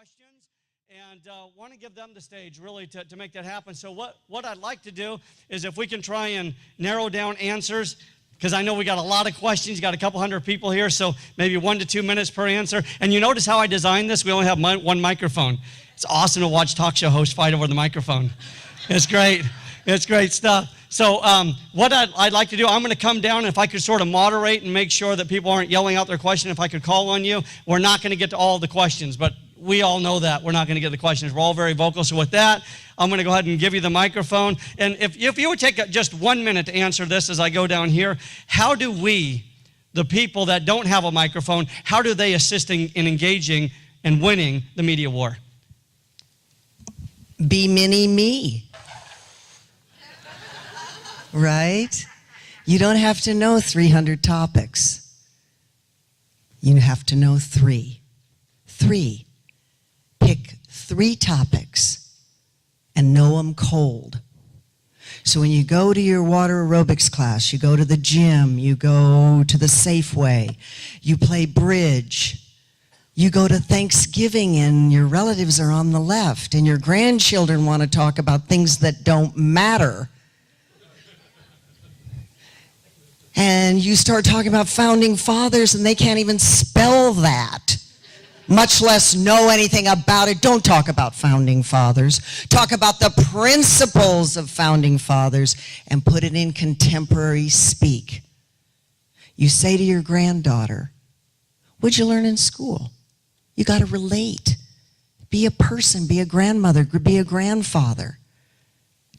questions and want to give them the stage really to make that happen. So what I'd like to do is if we can try and narrow down answers, because I know we got a lot of questions, got a couple hundred people here, so maybe 1 to 2 minutes per answer. And you notice how I designed this? We only have one microphone. It's awesome to watch talk show hosts fight over the microphone. It's great. It's great stuff. So what I'd like to do, I'm going to come down, and if I could sort of moderate and make sure that people aren't yelling out their question, if I could call on you. We're not going to get to all the questions, but we all know that. We're not going to get the questions. We're all very vocal. So with that, I'm going to go ahead and give you the microphone. And if you would take just 1 minute to answer this as I go down here, how do we, the people that don't have a microphone, how do they assist in engaging and winning the media war? Be mini me. Right? You don't have to know 300 topics. You have to know 3. 3. Pick 3 topics and know them cold. So when you go to your water aerobics class, you go to the gym, you go to the Safeway, you play bridge, you go to Thanksgiving and your relatives are on the left and your grandchildren want to talk about things that don't matter. And you start talking about founding fathers and they can't even spell that, much less know anything about it. Don't talk about founding fathers. Talk about the principles of founding fathers and put it in contemporary speak. You say to your granddaughter, what'd you learn in school? You got to relate. Be a person, be a grandmother, be a grandfather.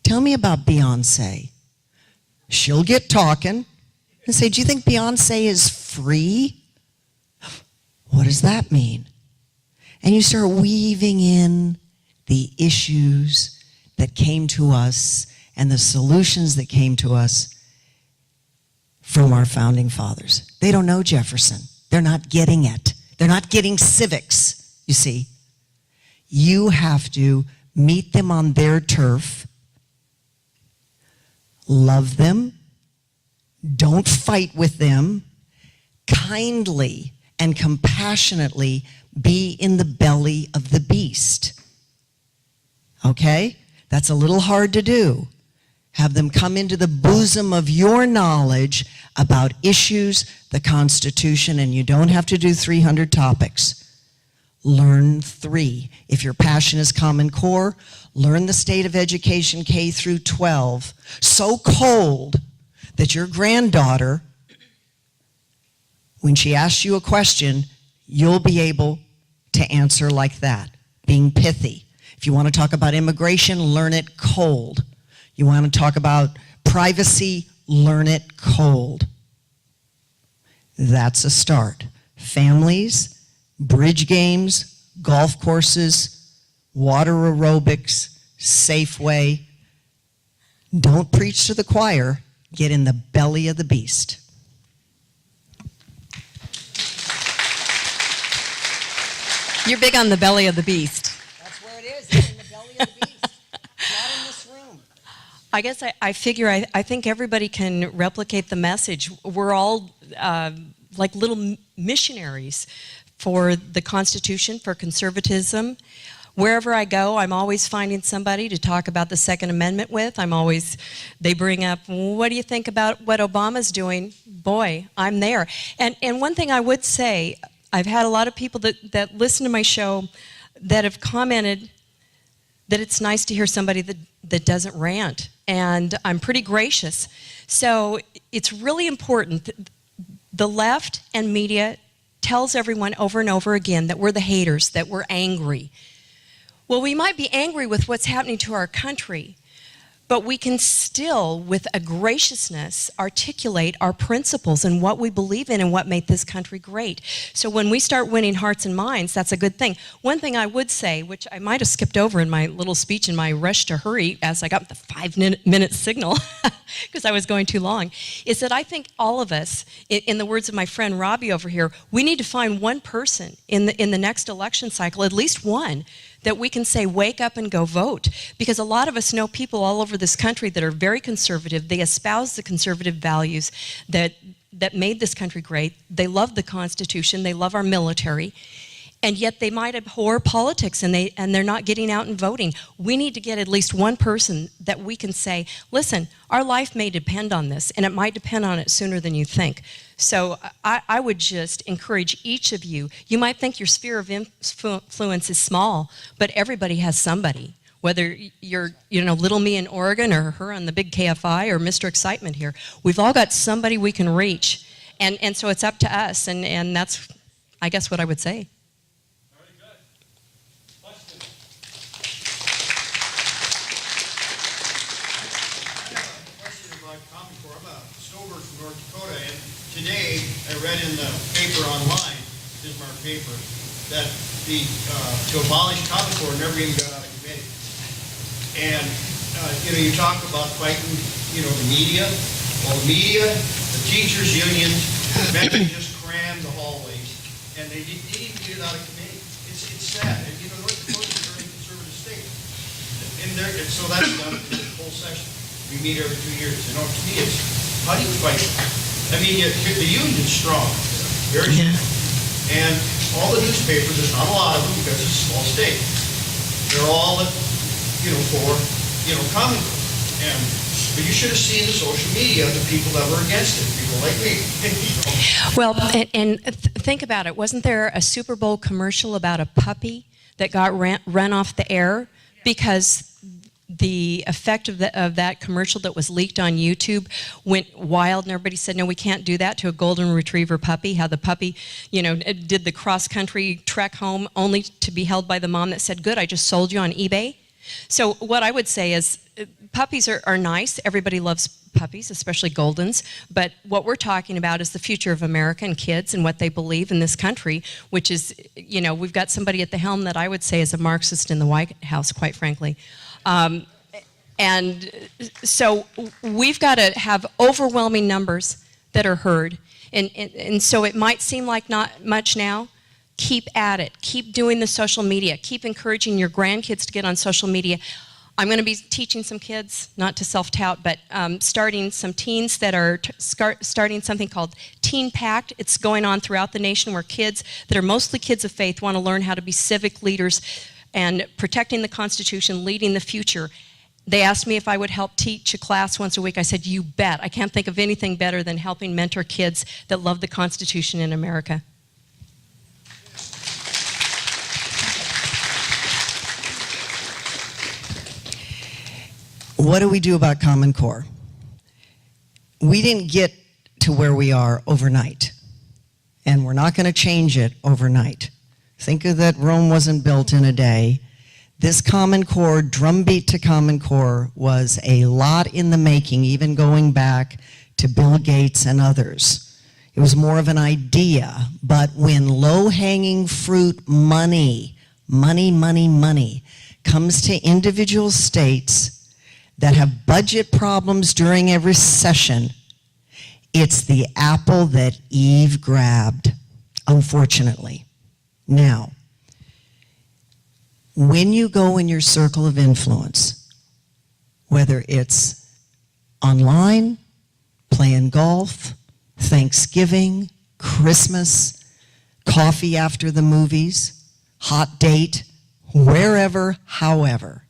Tell me about Beyonce. She'll get talking and say, do you think Beyonce is free? What does that mean? And you start weaving in the issues that came to us and the solutions that came to us from our founding fathers. They don't know Jefferson. They're not getting it. They're not getting civics, you see. You have to meet them on their turf, love them, don't fight with them, kindly and compassionately be in the belly of the beast. Okay? That's a little hard to do. Have them come into the bosom of your knowledge about issues, the Constitution, and you don't have to do 300 topics. Learn 3. If your passion is Common Core, learn the state of education K through 12 so cold that your granddaughter, when she asks you a question, you'll be able to answer like that, being pithy. If you want to talk about immigration, learn it cold. You want to talk about privacy, learn it cold. That's a start. Families, bridge games, golf courses, water aerobics, Safeway. Don't preach to the choir. Get in the belly of the beast. You're big on the belly of the beast. That's where it is. It's in the belly of the beast. Not in this room. I guess I figure I think everybody can replicate the message. We're all like little missionaries for the Constitution, for conservatism. Wherever I go, I'm always finding somebody to talk about the Second Amendment with. They bring up, what do you think about what Obama's doing? Boy, I'm there. And one thing I would say, I've had a lot of people that listen to my show that have commented that it's nice to hear somebody that doesn't rant. And I'm pretty gracious. So it's really important. The left and media tells everyone over and over again that we're the haters, that we're angry. Well, we might be angry with what's happening to our country, but we can still, with a graciousness, articulate our principles and what we believe in and what made this country great. So when we start winning hearts and minds, that's a good thing. One thing I would say, which I might have skipped over in my little speech in my rush to hurry as I got the 5-minute signal, because I was going too long, is that I think all of us, in the words of my friend Robbie over here, we need to find one person in the next election cycle, at least one, that we can say, wake up and go vote. Because a lot of us know people all over this country that are very conservative. They espouse the conservative values that made this country great. They love the Constitution. They love our military. and yet they might abhor politics and they're not getting out and voting. We need to get at least one person that we can say, listen, our life may depend on this, and it might depend on it sooner than you think. So I would just encourage each of you. You might think your sphere of influence is small, but everybody has somebody. Whether you're, little me in Oregon or her on the big KFI or Mr. Excitement here, we've all got somebody we can reach. And so it's up to us, and that's, I guess, what I would say. Very good. Question? I have a question about Common Core. I'm a snowbird from North Dakota, and today I read in the paper online, Bismarck paper, that to abolish Common Core never even got out of committee. And, you talk about fighting, the media. Well, the media, the teachers' unions, eventually just crammed the hallways, and they didn't even get it out of committee. It's sad. And, North Dakota is a very conservative state. And so that's done for the whole session. We meet every 2 years. To me, it's, how do you fight it? I mean, the union's strong, very strong. And all the newspapers, there's not a lot of them because it's a small state. They're all for, Common Core. But you should have seen the social media, the people that were against it, people like me. Well, and think about it. Wasn't there a Super Bowl commercial about a puppy that got run off the air because the effect of that commercial that was leaked on YouTube went wild, and everybody said, no, we can't do that to a golden retriever puppy. How the puppy, did the cross-country trek home only to be held by the mom that said, good, I just sold you on eBay. So what I would say is puppies are nice. Everybody loves puppies, especially Goldens. But what we're talking about is the future of American kids and what they believe in this country, which is, we've got somebody at the helm that I would say is a Marxist in the White House, quite frankly. And so we've got to have overwhelming numbers that are heard. And so it might seem like not much now. Keep at it. Keep doing the social media. Keep encouraging your grandkids to get on social media. I'm going to be teaching some kids, not to self-tout, but starting some teens that are starting something called Teen Pact. It's going on throughout the nation where kids that are mostly kids of faith want to learn how to be civic leaders and protecting the Constitution, leading the future. They asked me if I would help teach a class once a week. I said, you bet. I can't think of anything better than helping mentor kids that love the Constitution in America. What do we do about Common Core? We didn't get to where we are overnight, and we're not going to change it overnight. Think of that Rome wasn't built in a day. This Common Core, drumbeat to Common Core, was a lot in the making, even going back to Bill Gates and others. It was more of an idea, but when low-hanging fruit money comes to individual states that have budget problems during every session, it's the apple that Eve grabbed, unfortunately. Now, when you go in your circle of influence, whether it's online, playing golf, Thanksgiving, Christmas, coffee after the movies, hot date, wherever, however,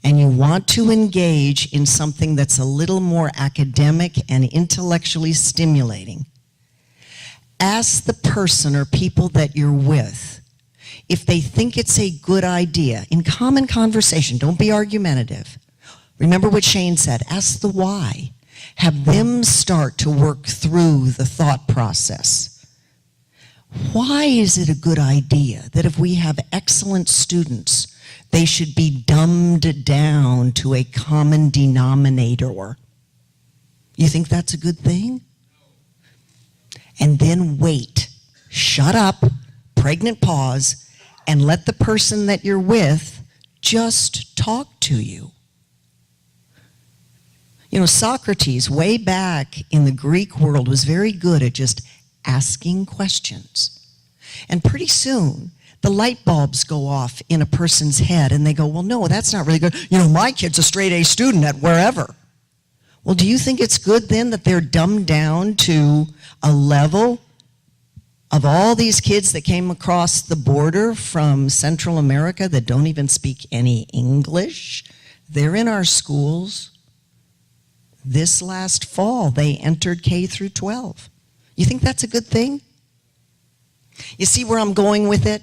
and you want to engage in something that's a little more academic and intellectually stimulating, ask the person or people that you're with if they think it's a good idea. In common conversation, don't be argumentative. Remember what Shane said, ask the why. Have them start to work through the thought process. Why is it a good idea that if we have excellent students, they should be dumbed down to a common denominator? You think that's a good thing? And then wait. Shut up, pregnant pause, and let the person that you're with just talk to you. Socrates, way back in the Greek world, was very good at just asking questions. And pretty soon, the light bulbs go off in a person's head, and they go, well, no, that's not really good. My kid's a straight A student at wherever. Well, do you think it's good then that they're dumbed down to a level of all these kids that came across the border from Central America that don't even speak any English, they're in our schools. This last fall, they entered K through 12. You think that's a good thing? You see where I'm going with it?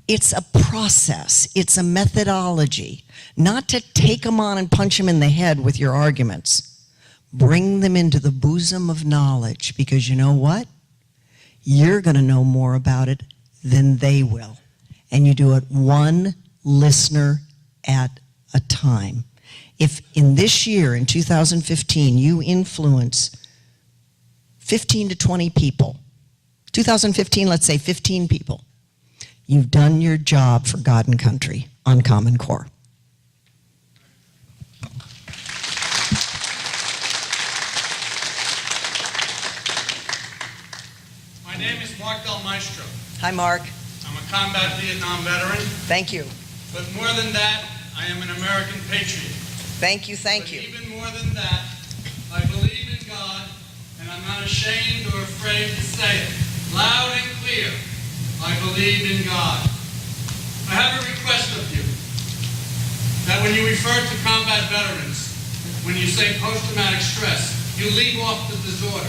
It's a process. It's a methodology. Not to take them on and punch them in the head with your arguments. Bring them into the bosom of knowledge, because you know what? You're going to know more about it than they will. And you do it one listener at a time. If in this year, in 2015, you influence 15 to 20 people, 2015, let's say 15 people, you've done your job for God and country on Common Core. My name is Mark Del Maestro. Hi, Mark. I'm a combat Vietnam veteran, Thank you. but more than that, I am an American patriot. Thank you, thank But you. even more than that, I believe in God, and I'm not ashamed or afraid to say it. Loud and clear, I believe in God. I have a request of you, that when you refer to combat veterans, when you say post-traumatic stress, you leave off the disorder.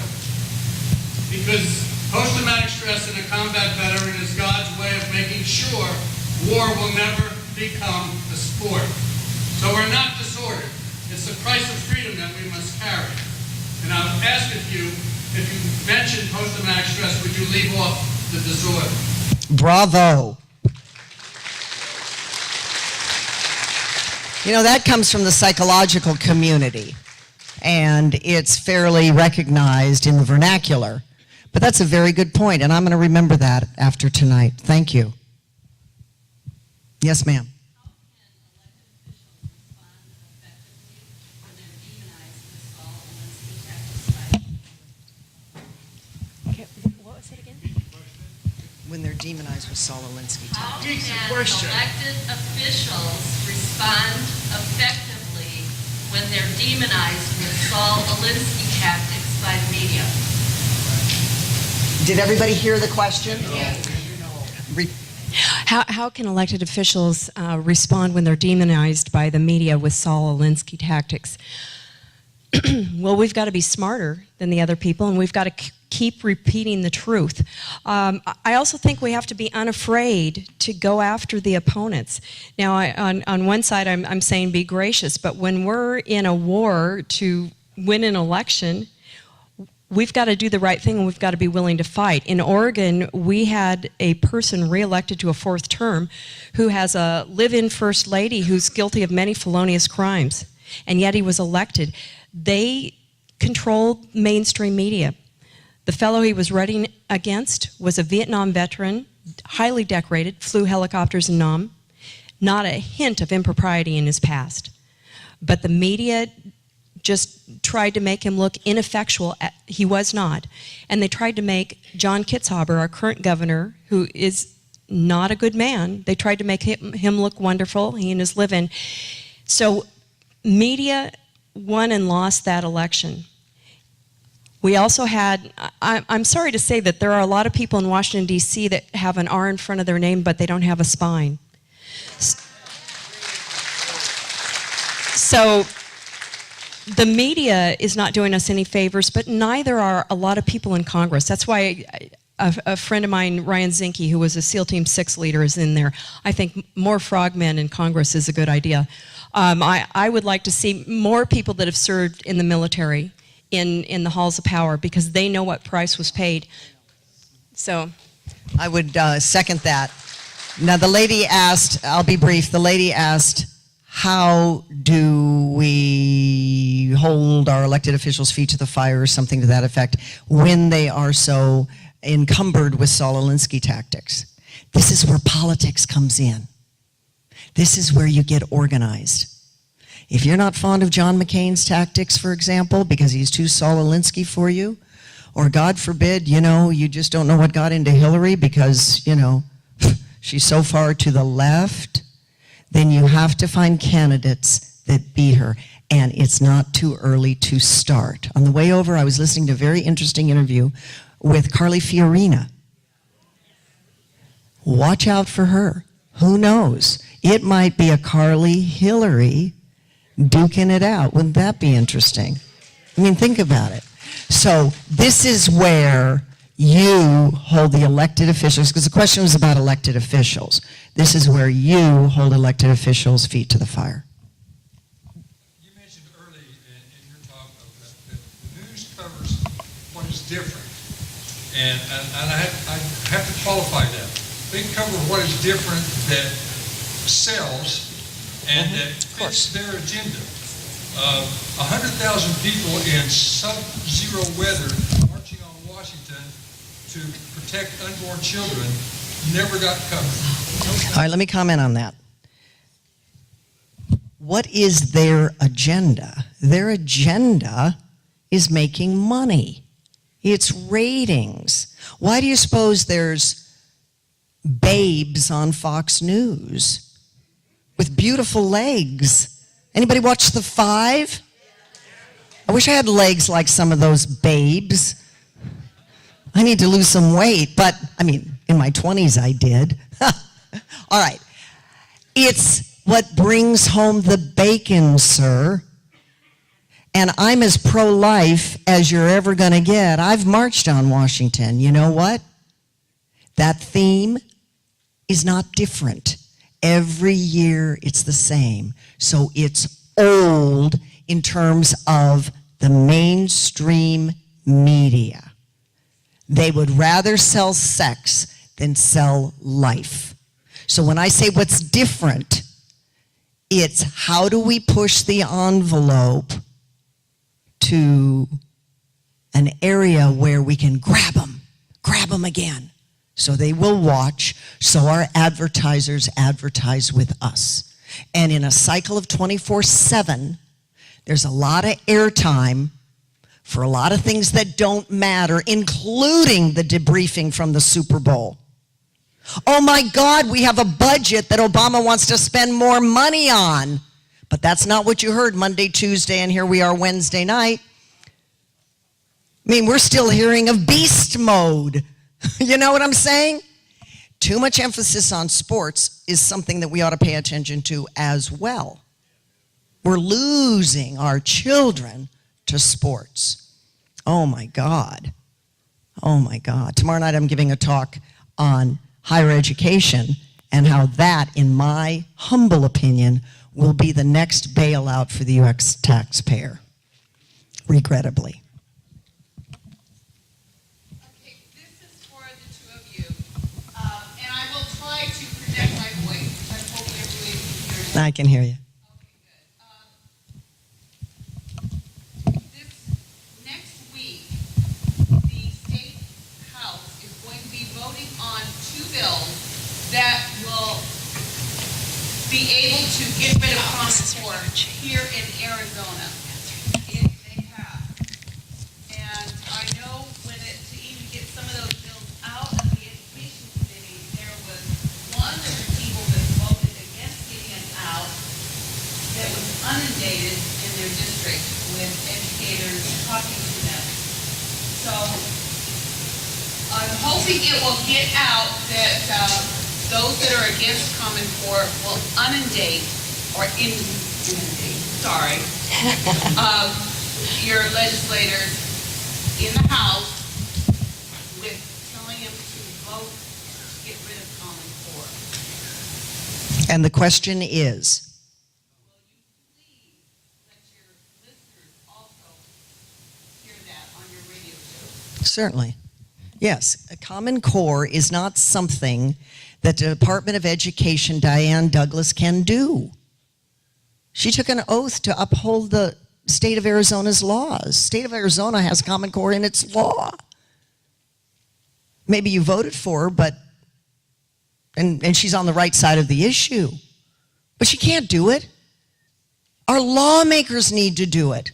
Because post-traumatic stress in a combat veteran is God's way of making sure war will never become a sport. So we're not disordered. It's the price of freedom that we must carry. And I'll ask of you, if you mention post-traumatic stress, would you leave off the disorder? Bravo. You know, that comes from the psychological community, and it's fairly recognized in the vernacular. But that's a very good point, and I'm going to remember that after tonight. Thank you. Yes, ma'am. What was it again? When they're demonized with Saul Alinsky. How can elected officials respond effectively when they're demonized with Saul Alinsky tactics by the media? Did everybody hear the question? Re- How can elected officials respond when they're demonized by the media with Saul Alinsky tactics? Well, we've got to be smarter than the other people, and we've got to keep repeating the truth. I also think we have to be unafraid to go after the opponents. Now, on one side, I'm saying be gracious, but when we're in a war to win an election, we've got to do the right thing, and we've got to be willing to fight. In Oregon, we had a person reelected to a fourth term who has a live-in first lady who's guilty of many felonious crimes, and yet he was elected. They controlled mainstream media. The fellow he was running against was a Vietnam veteran, highly decorated, flew helicopters in Nam, not a hint of impropriety in his past. But the media just tried to make him look ineffectual. He was not. And they tried to make John Kitzhaber, our current governor, who is not a good man, they tried to make him look wonderful, he and his live-in. So media won and lost that election. We also had, I'm sorry to say that there are a lot of people in Washington, D.C. that have an R in front of their name, but they don't have a spine. So the media is not doing us any favors, but neither are a lot of people in Congress. That's why a friend of mine, Ryan Zinke, who was a SEAL Team 6 leader, is in there. I think more frogmen in Congress is a good idea. I would like to see more people that have served in the military in the halls of power, because they know what price was paid. So I would second that. Now, the lady asked, I'll be brief, the lady asked, how do we hold our elected officials' feet to the fire, or something to that effect, when they are so encumbered with Saul Alinsky tactics? This is where politics comes in. This is where you get organized. If you're not fond of John McCain's tactics, for example, because he's too Saul Alinsky for you, or God forbid, you just don't know what got into Hillary because, she's so far to the left, then you have to find candidates that beat her. And it's not too early to start. On the way over, I was listening to a very interesting interview with Carly Fiorina. watch out for her. Who knows? It might be a Carly Hillary duking it out. Wouldn't that be interesting? I mean, think about it. So this is where you hold the elected officials, because the question was about elected officials. This is where you hold elected officials' feet to the fire. You mentioned early in your talk that the news covers what is different. And I have to qualify that. They cover what is different that sells and that fits their agenda. 100,000 people in sub-zero weather marching on Washington to protect unborn children never got covered. All right, let me comment on that. What is their agenda? Their agenda is making money. It's ratings. Why do you suppose there's babes on Fox News with beautiful legs? Anybody watch The Five? I wish I had legs like some of those babes. I need to lose some weight, but I mean, in my 20s I did. All right. It's what brings home the bacon, sir. And I'm as pro-life as you're ever going to get. I've marched on Washington. You know what? That theme is not different. Every year it's the same. So it's old in terms of the mainstream media. They would rather sell sex than sell life. So when I say what's different, it's how do we push the envelope to an area where we can grab them again. So they will watch, so our advertisers advertise with us. And in a cycle of 24/7, there's a lot of airtime for a lot of things that don't matter, including the debriefing from the Super Bowl. Oh my God, we have a budget that Obama wants to spend more money on. But that's not what you heard Monday, Tuesday, and here we are Wednesday night. I mean, we're still hearing of beast mode. You know what I'm saying? Too much emphasis on sports is something that we ought to pay attention to as well. We're losing our children to sports. Oh my God. Oh my God. Tomorrow night I'm giving a talk on higher education and how that, in my humble opinion, will be the next bailout for the U.S. taxpayer, regrettably. Okay, this is for the two of you, and I will try to project my voice. I hope everybody can hear me. I can hear you. Okay, good. This next week, the State House is going to be voting on two bills that will be able to get rid of common core here in Arizona, if they have. And I know to even get some of those bills out of the Education Committee, there was one of the people that voted against getting it out that was inundated in their district with educators talking to them. So I'm hoping it will get out that those that are against Common Core will inundate your legislators in the House with telling them to vote to get rid of Common Core. And the question is, Will you please let your listeners also hear that on your radio show? certainly, yes, a Common Core is not something that the Department of Education, Diane Douglas, can do. She took an oath to uphold the state of Arizona's laws. State of Arizona has Common Core in its law. Maybe you voted for her, but, and she's on the right side of the issue. But she can't do it. Our lawmakers need to do it.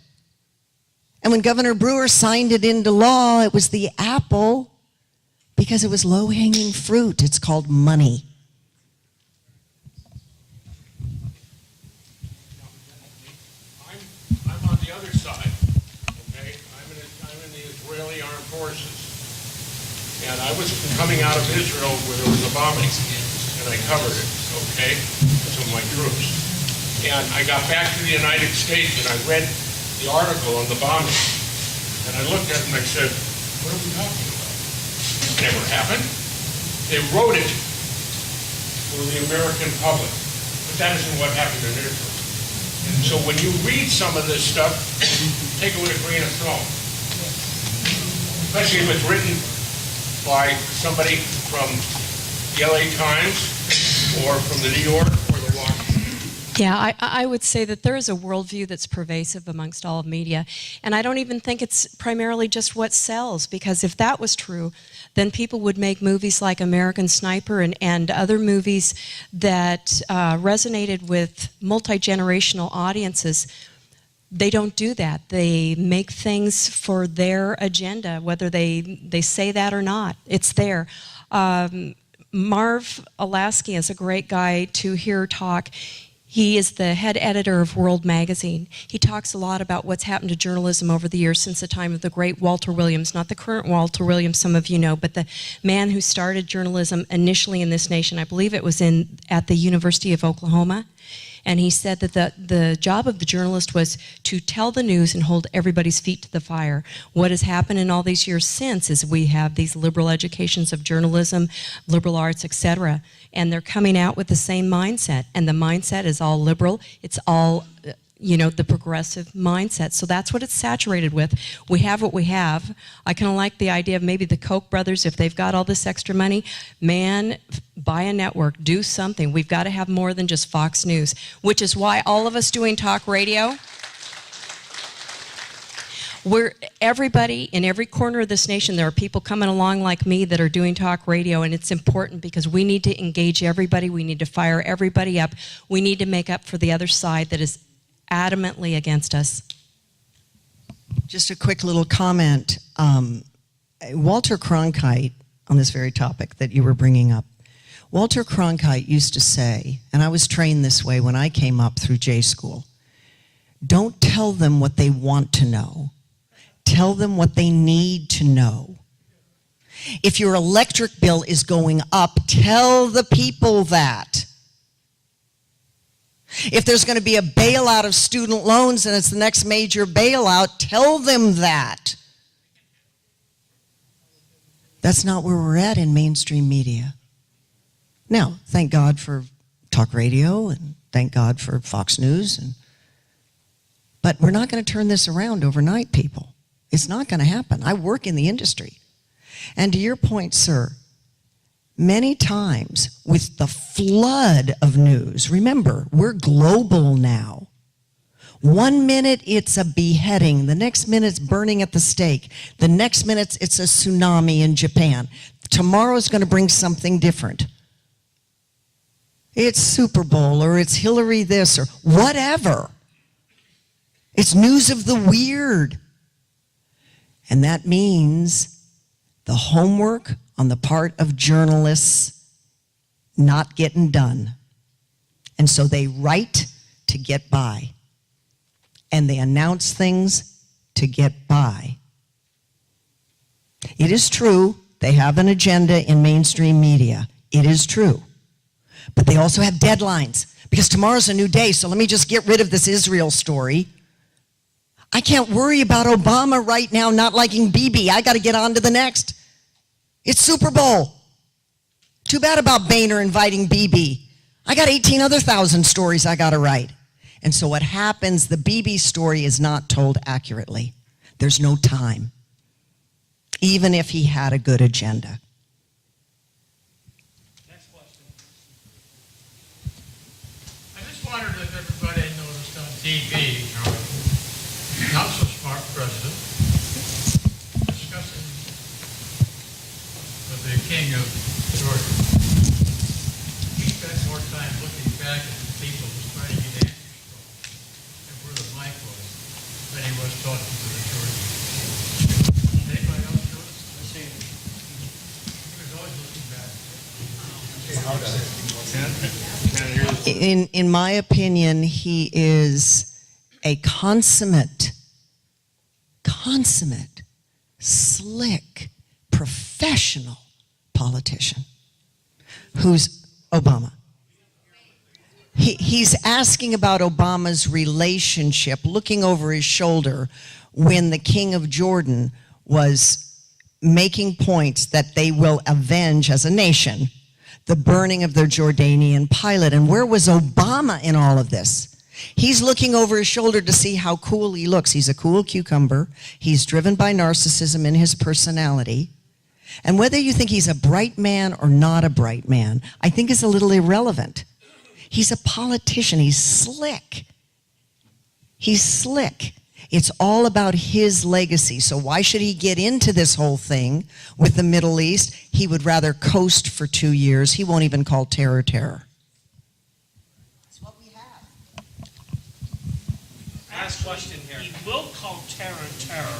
And when Governor Brewer signed it into law, it was the apple because it was low-hanging fruit. It's called money. I'm on the other side, okay? I'm in the Israeli Armed Forces. And I was coming out of Israel where there was a bombing, and I covered it, okay, with some of my troops. And I got back to the United States, and I read the article on the bombing. And I looked at it and I said, what are we talking about? This never happened. They wrote it for the American public, but that isn't what happened in Israel. So when you read some of this stuff, take it with a grain of salt. Especially if it's written by somebody from the LA Times or from the New York or the Washington. Yeah, I would say that there is a worldview that's pervasive amongst all of media, and I don't even think it's primarily just what sells, because if that was true, then people would make movies like American Sniper and other movies that resonated with multi-generational audiences. They don't do that. They make things for their agenda, whether they say that or not. It's there. Marv Alasky is a great guy to hear talk. He is the head editor of World Magazine. He talks a lot about what's happened to journalism over the years since the time of the great Walter Williams, not the current Walter Williams, some of you know, but the man who started journalism initially in this nation. I believe it was at the University of Oklahoma. And he said that the job of the journalist was to tell the news and hold everybody's feet to the fire. What has happened in all these years since is we have these liberal educations of journalism, liberal arts, etc., and they're coming out with the same mindset. And the mindset is all liberal. It's all, the progressive mindset. So that's what it's saturated with. We have what we have. I kind of like the idea of maybe the Koch brothers, if they've got all this extra money, man, buy a network, do something. We've got to have more than just Fox News, which is why all of us doing talk radio, everybody in every corner of this nation, there are people coming along like me that are doing talk radio, and it's important because we need to engage everybody. We need to fire everybody up. We need to make up for the other side that is adamantly against us. Just a quick little comment. Walter Cronkite, on this very topic that you were bringing up, Walter Cronkite used to say, and I was trained this way when I came up through J school, don't tell them what they want to know. Tell them what they need to know. If your electric bill is going up, tell the people that. If there's going to be a bailout of student loans and it's the next major bailout, tell them that. That's not where we're at in mainstream media. Now, thank God for talk radio and thank God for Fox News. But we're not going to turn this around overnight, people. It's not going to happen. I work in the industry. And to your point, sir, many times with the flood of news, remember, we're global now. 1 minute it's a beheading, the next minute it's burning at the stake, the next minute it's a tsunami in Japan. Tomorrow's going to bring something different. It's Super Bowl or it's Hillary this or whatever. It's news of the weird. And that means the homework on the part of journalists not getting done. And so they write to get by. And they announce things to get by. It is true, they have an agenda in mainstream media. It is true. But they also have deadlines. Because tomorrow's a new day, so let me just get rid of this Israel story. I can't worry about Obama right now not liking Bibi. I got to get on to the next. It's Super Bowl. Too bad about Boehner inviting Bibi. I got 18 other thousand stories I got to write. And so what happens, the Bibi story is not told accurately. There's no time. Even if he had a good agenda. Next question. I just wondered if everybody noticed on TV, not so smart president discussing with the king of Georgia. He spent more time looking back at the people who's trying to get answers from and where the mic was than he was talking to the Georgians. Anybody else notice? He was always looking back. In my opinion, he is a consummate, slick, professional politician. Who's Obama? He's asking about Obama's relationship, looking over his shoulder when the king of Jordan was making points that they will avenge as a nation the burning of their Jordanian pilot. And where was Obama in all of this? He's looking over his shoulder to see how cool he looks. He's a cool cucumber. He's driven by narcissism in his personality. And whether you think he's a bright man or not a bright man, I think is a little irrelevant. He's a politician. He's slick. He's slick. It's all about his legacy. So why should he get into this whole thing with the Middle East? He would rather coast for 2 years. He won't even call terror terror. That's what we have. Last question here. He will call terror terror.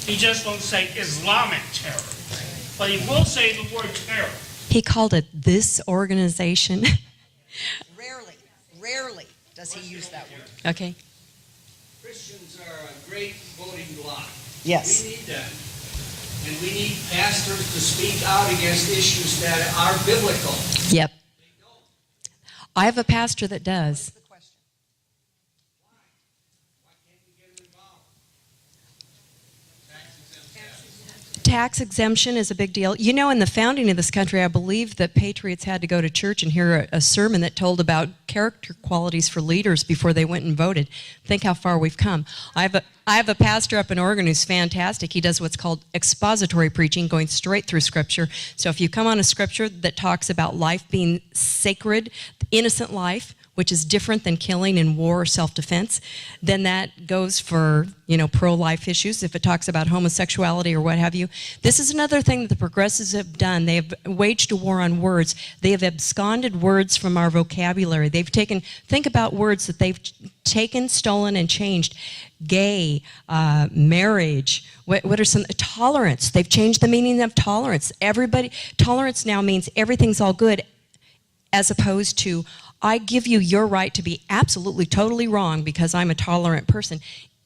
He just won't say Islamic terror. But he will say the word terror. He called it this organization. Rarely does he use that word. Okay. Christians are a great voting bloc. Yes. We need them. And we need pastors to speak out against issues that are biblical. Yep. I have a pastor that does. Tax exemption is a big deal. You know, in the founding of this country, I believe that patriots had to go to church and hear a sermon that told about character qualities for leaders before they went and voted. Think how far we've come. I have a pastor up in Oregon who's fantastic. He does what's called expository preaching, going straight through Scripture. So if you come on a Scripture that talks about life being sacred, innocent life, which is different than killing in war or self-defense, then that goes for, pro-life issues. If it talks about homosexuality or what have you. This is another thing that the progressives have done. They have waged a war on words. They have absconded words from our vocabulary. Think about words that they've taken, stolen, and changed. Gay, marriage, what are some, tolerance. They've changed the meaning of tolerance. Tolerance now means everything's all good, as opposed to, I give you your right to be absolutely, totally wrong because I'm a tolerant person.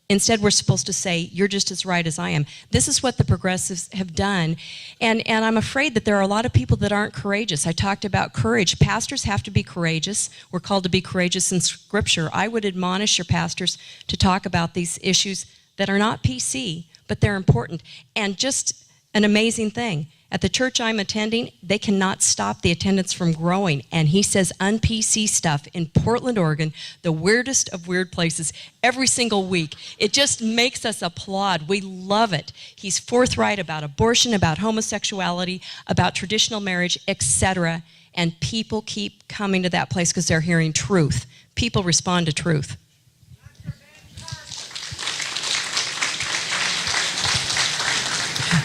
Instead, we're supposed to say, you're just as right as I am. This is what the progressives have done. And I'm afraid that there are a lot of people that aren't courageous. I talked about courage. Pastors have to be courageous. We're called to be courageous in Scripture. I would admonish your pastors to talk about these issues that are not PC, but they're important. And just an amazing thing. At the church I'm attending, they cannot stop the attendance from growing. And he says un-PC stuff in Portland, Oregon, the weirdest of weird places, every single week. It just makes us applaud. We love it. He's forthright about abortion, about homosexuality, about traditional marriage, etc. And people keep coming to that place because they're hearing truth. People respond to truth.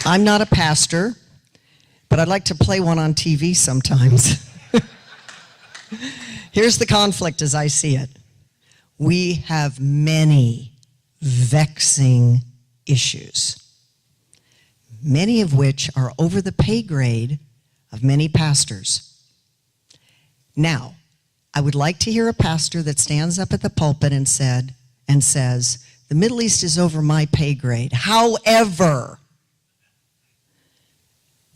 I'm not a pastor, but I'd like to play one on TV sometimes. Here's the conflict as I see it. We have many vexing issues, many of which are over the pay grade of many pastors. Now, I would like to hear a pastor that stands up at the pulpit and says, the Middle East is over my pay grade. However,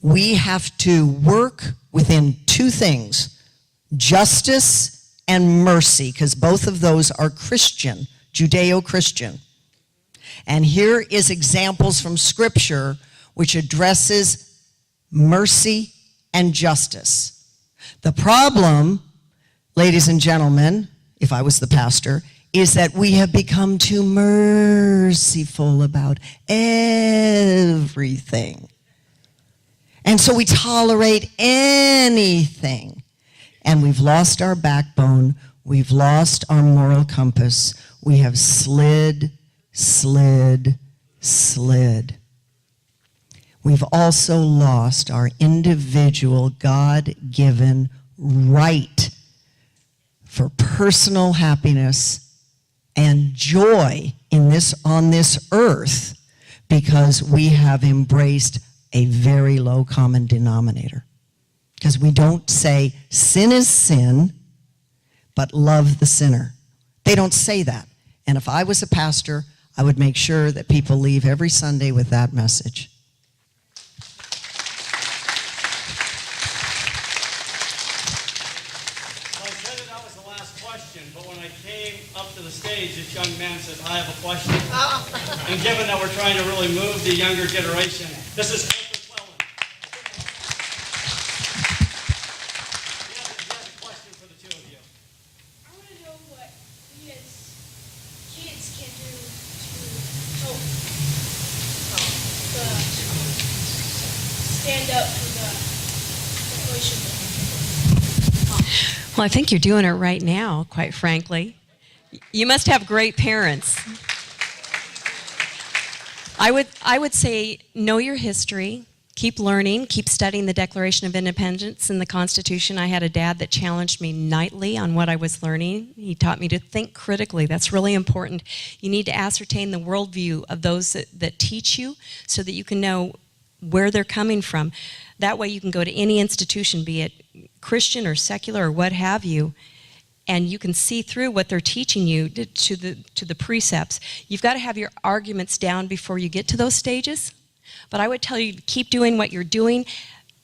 we have to work within two things, justice and mercy, because both of those are Christian, Judeo-Christian. And here is examples from Scripture which addresses mercy and justice. The problem, ladies and gentlemen, if I was the pastor, is that we have become too merciful about everything. And so we tolerate anything. And we've lost our backbone. We've lost our moral compass. We have slid. We've also lost our individual God-given right for personal happiness and joy on this earth because we have embraced a very low common denominator. Because we don't say sin is sin, but love the sinner. They don't say that. And if I was a pastor, I would make sure that people leave every Sunday with that message. that was the last question, but when I came up to the stage, this young man says, I have a question. And given that we're trying to really move the younger generation, this is Clifford Cleland. He has a question for the two of you. I want to know what we as kids can do to help stand up for the Declaration of Independence. Well, I think you're doing it right now, quite frankly. You must have great parents. I would say know your history, keep learning, keep studying the Declaration of Independence and the Constitution. I had a dad that challenged me nightly on what I was learning. He taught me to think critically. That's really important. You need to ascertain the worldview of those that teach you so that you can know where they're coming from. That way you can go to any institution, be it Christian or secular or what have you, and you can see through what they're teaching you to the precepts. You've got to have your arguments down before you get to those stages. But I would tell you to keep doing what you're doing.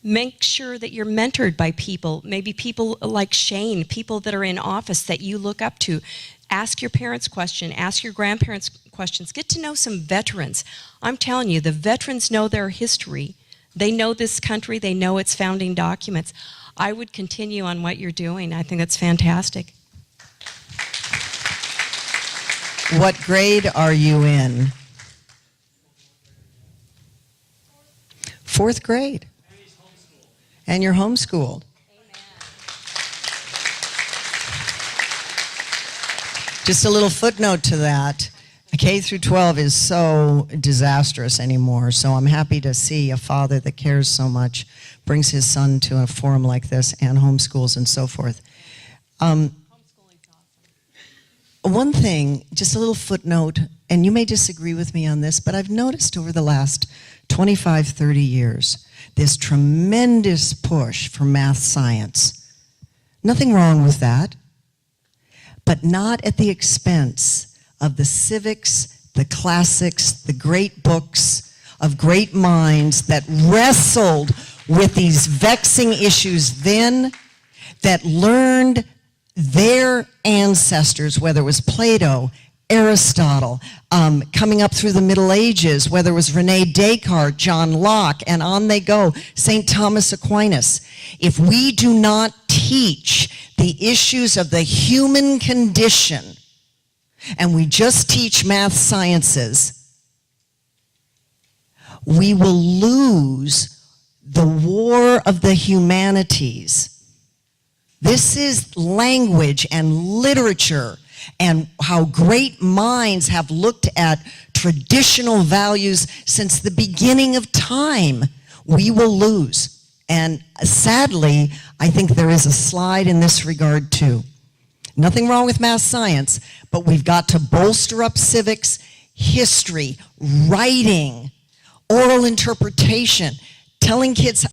Make sure that you're mentored by people, maybe people like Shane, people that are in office that you look up to. Ask your parents questions, ask your grandparents questions. Get to know some veterans. I'm telling you, the veterans know their history. They know this country, they know its founding documents. I would continue on what you're doing. I think that's fantastic. What grade are you in? 4th grade. And you're homeschooled. Just a little footnote to that. K through 12 is so disastrous anymore, so I'm happy to see a father that cares so much, brings his son to a forum like this and homeschools and so forth. One thing, just a little footnote, and you may disagree with me on this, but I've noticed over the last 25, 30 years, this tremendous push for math science. Nothing wrong with that, but not at the expense of the civics, the classics, the great books of great minds that wrestled with these vexing issues then, that learned their ancestors, whether it was Plato, Aristotle, coming up through the Middle Ages, whether it was Rene Descartes, John Locke, and on they go, St. Thomas Aquinas. If we do not teach the issues of the human condition, and we just teach math sciences, we will lose the war of the humanities. This is language and literature and how great minds have looked at traditional values since the beginning of time. We will lose. And sadly, I think there is a slide in this regard too. Nothing wrong with math science, but we've got to bolster up civics, history, writing, oral interpretation, telling kids,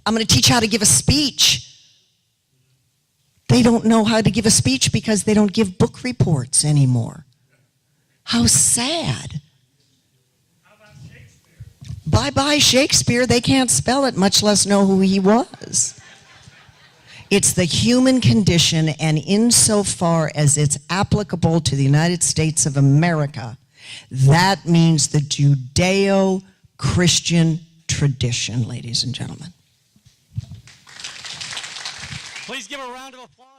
I'm going to teach you how to give a speech. They don't know how to give a speech because they don't give book reports anymore. How sad. How about Shakespeare? Bye-bye Shakespeare. They can't spell it, much less know who he was. It's the human condition, and insofar as it's applicable to the United States of America, that means the Judeo-Christian tradition, ladies and gentlemen. Please give a round of applause.